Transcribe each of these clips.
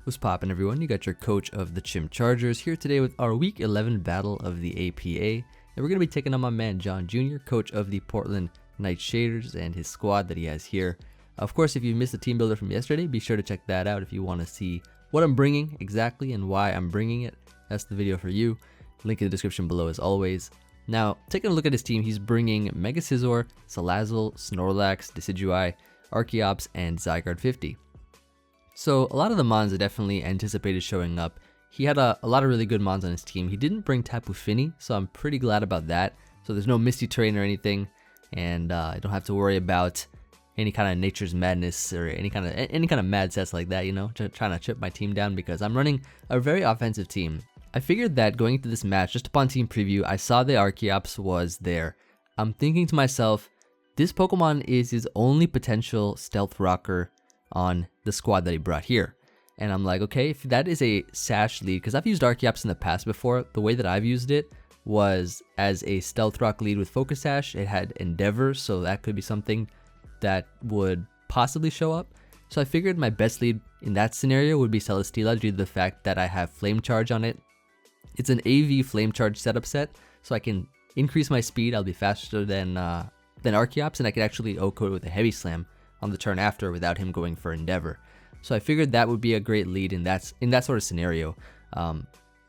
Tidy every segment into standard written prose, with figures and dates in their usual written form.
What's poppin', everyone? You got your coach of the Chimp Chargers here today with our Week 11 battle of the APA. And we're going to be taking on my man John Jr., coach of the Portland Nightshaders, and his squad that he has here. Of course, if you missed the team builder from yesterday, be sure to check that out if you want to see what I'm bringing exactly and why I'm bringing it. That's the video for you. Link in the description below as always. Now, taking a look at his team, he's bringing Mega Scizor, Salazzle, Snorlax, Decidueye, Archeops, and Zygarde 50. So a lot of the mons are definitely anticipated showing up. He had a lot of really good mons on his team. He didn't bring Tapu Fini, so I'm pretty glad about that. So there's no Misty Terrain or anything, and I don't have to worry about any kind of Nature's Madness or any kind of mad sets like that, you know, trying to chip my team down because I'm running a very offensive team. I figured that going into this match, just upon team preview, I saw the Archeops was there. I'm thinking to myself, this Pokemon is his only potential stealth rocker on the squad that he brought here. And I'm like, okay, if that is a Sash lead, because I've used Archeops in the past before, the way that I've used it was as a stealth rock lead with Focus Sash. It had Endeavor, so that could be something that would possibly show up. So I figured my best lead in that scenario would be Celesteela due to the fact that I have Flame Charge on it. It's an AV Flame Charge setup set, so I can increase my speed. I'll be faster than Archeops, and I could actually O-code with a Heavy Slam on the turn after without him going for Endeavor. So I figured that would be a great lead in that sort of scenario.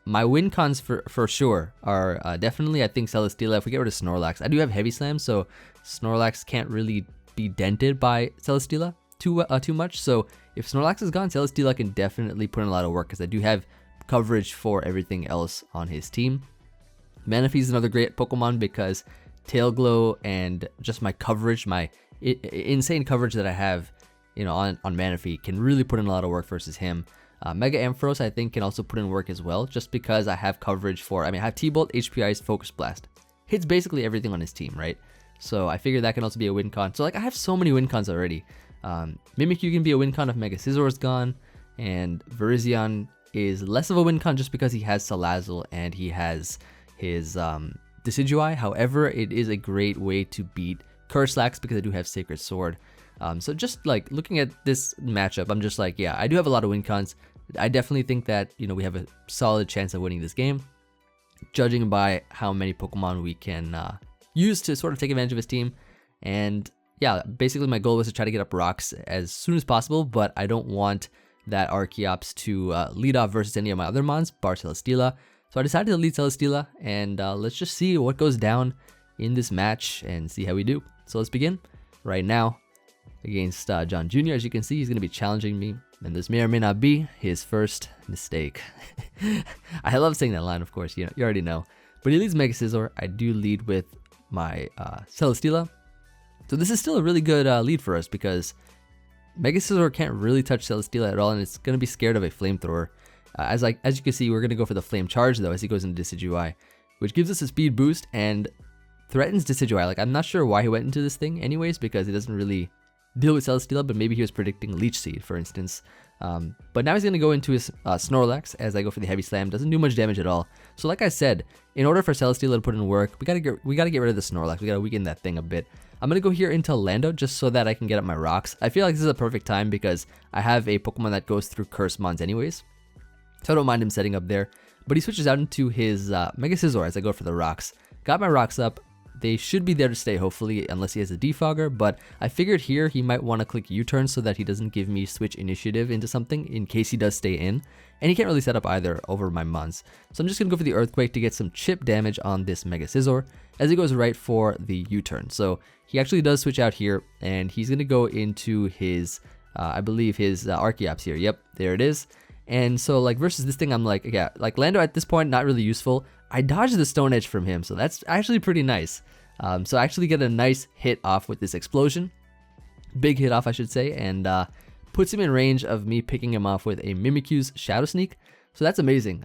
My win cons for sure are definitely, I think, Celesteela. If we get rid of Snorlax, I do have Heavy Slam, so Snorlax can't really be dented by Celesteela too much. So if Snorlax is gone, Celesteela can definitely put in a lot of work because I do have coverage for everything else on his team. Manaphy is another great Pokemon because Tail Glow and just my coverage, my insane coverage that I have, you know, on Manaphy can really put in a lot of work versus him. Mega Ampharos I think can also put in work as well, just because I have coverage for, I have T-Bolt, HP Ice, Focus Blast. Hits basically everything on his team, right? So I figured that can also be a win con. So like I have so many win cons already. Mimikyu can be a win con if Mega Scizor is gone, and Virizion is less of a win con just because he has Salazzle and he has his Decidueye. However, it is a great way to beat Curslax because I do have Sacred Sword. So just like looking at this matchup, I'm just like, yeah, I do have a lot of win cons. I definitely think that, you know, we have a solid chance of winning this game, judging by how many Pokemon we can use to sort of take advantage of his team. And yeah, basically my goal was to try to get up rocks as soon as possible, but I don't want that Archeops to lead off versus any of my other mons, bar Celesteela. So I decided to lead Celesteela, and let's just see what goes down in this match and see how we do. So let's begin right now against John Jr. As you can see, he's going to be challenging me, and this may or may not be his first mistake. I love saying that line, of course, you already know. But he leads Mega Scizor. I do lead with my Celesteela. So this is still a really good lead for us because Mega Scizor can't really touch Celesteela at all, and it's going to be scared of a Flamethrower. As you can see, we're going to go for the Flame Charge, though, as he goes into Decidueye, which gives us a speed boost and threatens Decidueye. Like, I'm not sure why he went into this thing anyways, because he doesn't really deal with Celesteela, but maybe he was predicting Leech Seed, for instance. But now he's going to go into his Snorlax as I go for the Heavy Slam. Doesn't do much damage at all. So like I said, in order for Celesteela to put in work, we gotta get rid of the Snorlax. We gotta weaken that thing a bit. I'm going to go here into Lando just so that I can get up my rocks. I feel like this is a perfect time because I have a Pokemon that goes through Curse Mons anyways. So I don't mind him setting up there. But he switches out into his Mega Scizor as I go for the rocks. Got my rocks up. They should be there to stay, hopefully, unless he has a Defogger. But I figured here he might want to click U-turn so that he doesn't give me switch initiative into something in case he does stay in. And he can't really set up either over my mons. So I'm just going to go for the Earthquake to get some chip damage on this Mega Scizor as he goes right for the U-turn. So he actually does switch out here, and he's going to go into his, I believe, his Archeops here. Yep, there it is. And so, like, versus this thing, I'm like, yeah, like, Lando at this point, not really useful. I dodged the Stone Edge from him, so that's actually pretty nice. So I actually get a nice hit off with this Explosion. Big hit off, I should say, and puts him in range of me picking him off with a Mimikyu's Shadow Sneak. So that's amazing.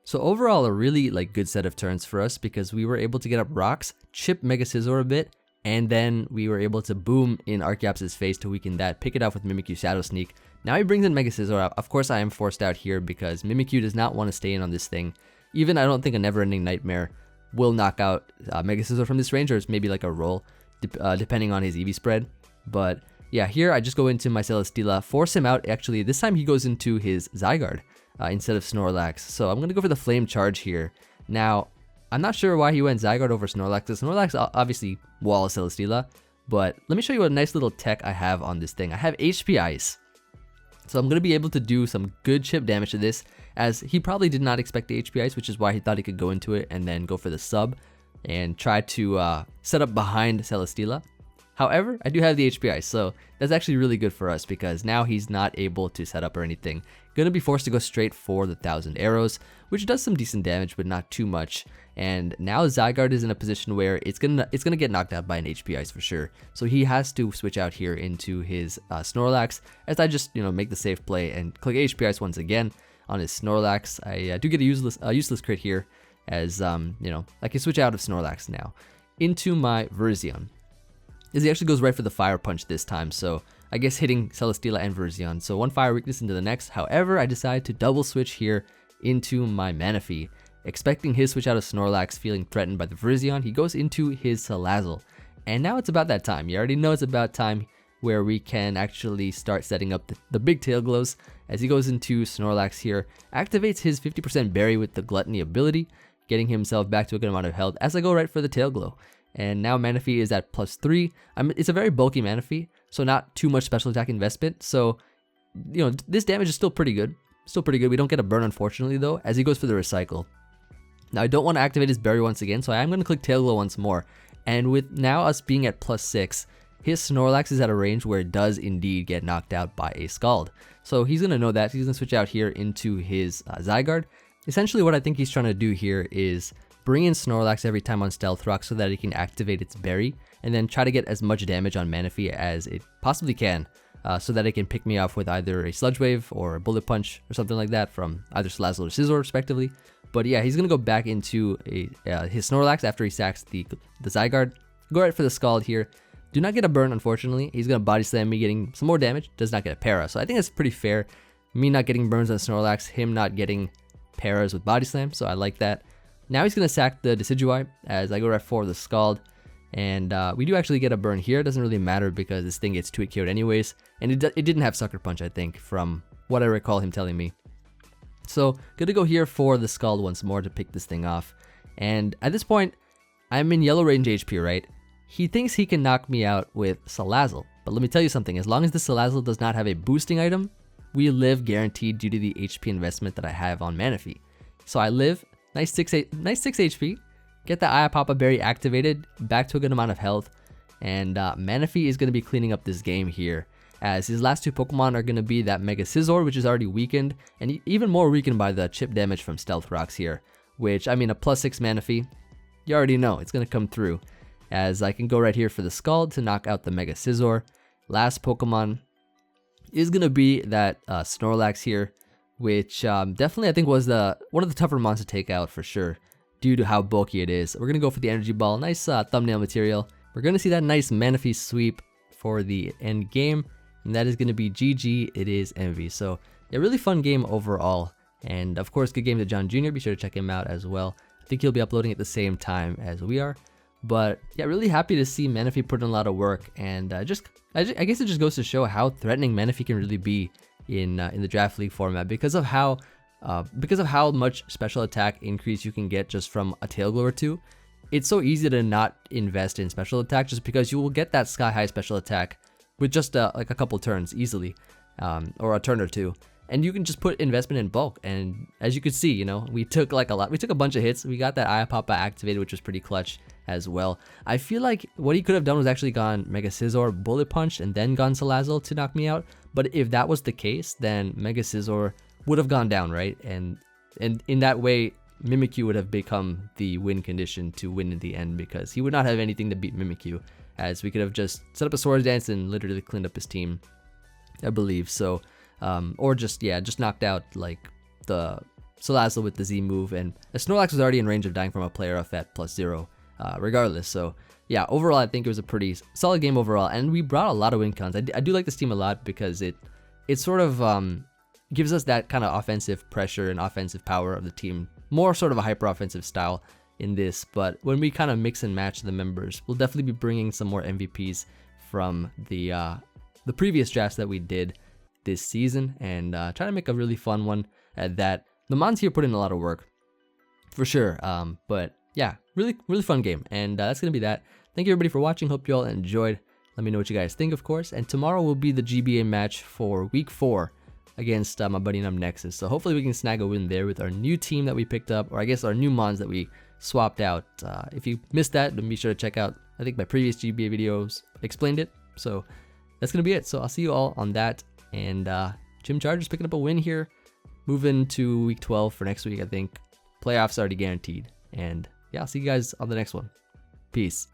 So overall, a really, like, good set of turns for us because we were able to get up rocks, chip Mega Scizor a bit, and then we were able to boom in Archeops' face to weaken that, pick it off with Mimikyu Shadow Sneak. Now he brings in Mega Scizor. Of course, I am forced out here because Mimikyu does not want to stay in on this thing. Even I don't think a Never-Ending Nightmare will knock out Mega Scizor from this range, or it's maybe like a roll, depending on his EV spread. But yeah, here I just go into my Celesteela, force him out. Actually, this time he goes into his Zygarde instead of Snorlax. So I'm going to go for the Flame Charge here. Now, I'm not sure why he went Zygarde over Snorlax. The Snorlax obviously wall Celesteela, but let me show you a nice little tech I have on this thing. I have HP Ice. So I'm going to be able to do some good chip damage to this, as he probably did not expect the HP Ice, which is why he thought he could go into it and then go for the sub and try to set up behind Celesteela. However, I do have the HP Ice, so that's actually really good for us because now he's not able to set up or anything. Gonna be forced to go straight for the 1,000 arrows, which does some decent damage, but not too much. And now Zygarde is in a position where it's gonna get knocked out by an HP Ice for sure. So he has to switch out here into his Snorlax, as I just make the safe play and click HP Ice once again on his Snorlax. I do get a useless crit here, as I can switch out of Snorlax now into my Verzion. As he actually goes right for the Fire Punch this time, so I guess hitting Celesteela and Verzion. So one fire weakness into the next. However, I decide to double switch here into my Manaphy. Expecting his switch out of Snorlax, feeling threatened by the Verzion, he goes into his Salazzle. And now it's about that time. You already know it's about time where we can actually start setting up the big tail glows. As he goes into Snorlax here, activates his 50% berry with the Gluttony ability, getting himself back to a good amount of health as I go right for the tail glow. And now Manaphy is at +3. It's a very bulky Manaphy, so not too much special attack investment. So, this damage is still pretty good. We don't get a burn, unfortunately, though, as he goes for the Recycle. Now, I don't want to activate his berry once again, so I am going to click Tail Glow once more. And with now us being at +6, his Snorlax is at a range where it does indeed get knocked out by a Scald. So he's going to know that. He's going to switch out here into his Zygarde. Essentially, what I think he's trying to do here is bring in Snorlax every time on Stealth Rock so that it can activate its berry, and then try to get as much damage on Manaphy as it possibly can, so that it can pick me off with either a Sludge Wave or a Bullet Punch or something like that from either Salazzle or Scizor respectively. But yeah, he's going to go back into his Snorlax after he sacks the Zygarde. Go right for the Scald here. Do not get a burn, unfortunately. He's going to Body Slam me, getting some more damage. Does not get a Para. So I think that's pretty fair. Me not getting burns on Snorlax, him not getting Paras with Body Slam. So I like that. Now he's going to sack the Decidueye as I go right for the Scald. And we do actually get a burn here. It doesn't really matter because this thing gets 2-hit KO'd anyways. And it didn't have Sucker Punch, I think, from what I recall him telling me. So gonna go here for the Scald once more to pick this thing off. And at this point, I'm in yellow range HP, right? He thinks he can knock me out with Salazzle. But let me tell you something, as long as the Salazzle does not have a boosting item, we live guaranteed due to the HP investment that I have on Manaphy. So I live, nice 6 HP, get the Iapapa Berry activated, back to a good amount of health, and Manaphy is going to be cleaning up this game here, as his last two Pokemon are going to be that Mega Scizor, which is already weakened, and even more weakened by the chip damage from Stealth Rocks here, which, I mean, a +6 Manaphy, you already know, it's going to come through, as I can go right here for the Scald to knock out the Mega Scizor. Last Pokemon is going to be that Snorlax here, which definitely I think was one of the tougher mons to take out for sure, due to how bulky it is. We're going to go for the Energy Ball, nice thumbnail material. We're going to see that nice Manaphy sweep for the end game, and that is going to be GG, it is Emvee. So a really fun game overall, and of course good game to John Jr., be sure to check him out as well. I think he'll be uploading at the same time as we are. But yeah, really happy to see Manaphy put in a lot of work, and I guess it just goes to show how threatening Manaphy can really be in the Draft League format because of how much special attack increase you can get just from a Tail Glow or two. It's so easy to not invest in special attack just because you will get that sky high special attack with just like a couple turns easily, or a turn or two. And you can just put investment in bulk, and as you can see, we took a bunch of hits. We got that Iapapa activated, which was pretty clutch as well. I feel like what he could have done was actually gone Mega Scizor, Bullet Punch, and then gone Salazzle to knock me out. But if that was the case, then Mega Scizor would have gone down, right? And in that way, Mimikyu would have become the win condition to win in the end, because he would not have anything to beat Mimikyu, as we could have just set up a Swords Dance and literally cleaned up his team, I believe. So or just knocked out like the Salazzle with the Z move, and Snorlax was already in range of dying from a player off at +0 regardless. So yeah, overall I think it was a pretty solid game overall, and we brought a lot of win cons. I do like this team a lot because it sort of gives us that kind of offensive pressure and offensive power of the team, more sort of a hyper offensive style in this. But when we kind of mix and match the members, we'll definitely be bringing some more MVPs from the the previous drafts that we did this season, and trying to make a really fun one at that. The mods here put in a lot of work, for sure. But yeah, really fun game, and that's gonna be that. Thank you everybody for watching. Hope you all enjoyed. Let me know what you guys think, of course. And tomorrow will be the GBA match for week 4 against my buddy Nexus. So hopefully we can snag a win there with our new team that we picked up, or I guess our new mons that we swapped out. If you missed that, then be sure to check out, I think my previous GBA videos explained it. So that's gonna be it. So I'll see you all on that. And Chim Chargers picking up a win here, moving to week 12 for next week. I think playoffs already guaranteed. And yeah, I'll see you guys on the next one. Peace.